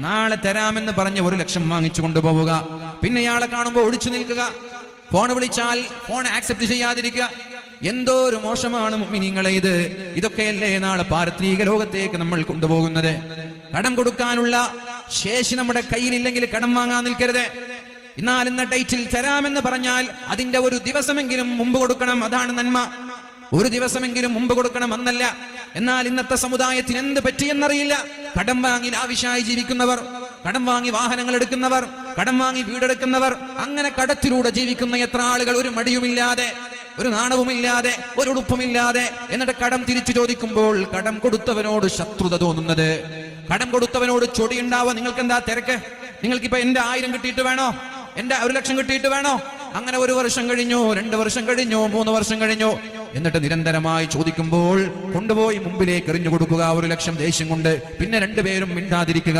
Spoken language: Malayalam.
നാളെ തരാമെന്ന് പറഞ്ഞ് 1 ലക്ഷം വാങ്ങിച്ചു കൊണ്ടുപോവുക. പിന്നെ ഇയാളെ കാണുമ്പോൾ ഒളിച്ചു നിൽക്കുക. ഫോൺ വിളിച്ചാൽ ഫോൺ ആക്സെപ്റ്റ് ചെയ്യാതിരിക്കുക. എന്തോ ഒരു മോശമാണ് മുഅ്മിനീങ്ങളെ ഇത്. ഇതൊക്കെയല്ലേ നാളെ പാരത്രിക ലോകത്തേക്ക് നമ്മൾ കൊണ്ടുപോകുന്നത്. കടം കൊടുക്കാനുള്ള ശേഷി നമ്മുടെ കയ്യിലില്ലെങ്കിൽ കടം വാങ്ങാൻ നിൽക്കരുത്. എന്നാൽ ഇന്ന ഡേറ്റിൽ തരാമെന്ന് പറഞ്ഞാൽ അതിന്റെ 1 ദിവസമെങ്കിലും മുമ്പ് കൊടുക്കണം. അതാണ് നന്മ. 1 ദിവസമെങ്കിലും മുമ്പ് കൊടുക്കണം എന്നല്ല. എന്നാൽ ഇന്നത്തെ സമുദായത്തിന് എന്ത് പറ്റിയെന്നറിയില്ല. കടം വാങ്ങി ആവശ്യമായി ജീവിക്കുന്നവർ, കടം വാങ്ങി വാഹനങ്ങൾ എടുക്കുന്നവർ, കടം വാങ്ങി വീടെടുക്കുന്നവർ, അങ്ങനെ കടത്തിലൂടെ ജീവിക്കുന്ന എത്ര ആളുകൾ ഒരു മടിയുമില്ലാതെ, ഒരു നാണവുമില്ലാതെ, ഒരു ഉടുപ്പുമില്ലാതെ, എന്നിട്ട് കടം തിരിച്ചു ചോദിക്കുമ്പോൾ കടം കൊടുത്തവനോട് ശത്രുത തോന്നുന്നത്, കടം കൊടുത്തവനോട് ചൊടിയുണ്ടാവുക. നിങ്ങൾക്ക് എന്താ തിരക്ക്? നിങ്ങൾക്കിപ്പോ എന്റെ 1000 കിട്ടിയിട്ട് വേണോ? എന്റെ 1 ലക്ഷം കിട്ടിയിട്ട് വേണോ? അങ്ങനെ 1 വർഷം കഴിഞ്ഞു, 2 വർഷം കഴിഞ്ഞു, 3 വർഷം കഴിഞ്ഞു. എന്നിട്ട് നിരന്തരമായി ചോദിക്കുമ്പോൾ കൊണ്ടുപോയി മുമ്പിലേക്ക് എറിഞ്ഞു കൊടുക്കുക 1 ലക്ഷം ദേഷ്യം കൊണ്ട്. പിന്നെ 2 പേരും മിണ്ടാതിരിക്കുക.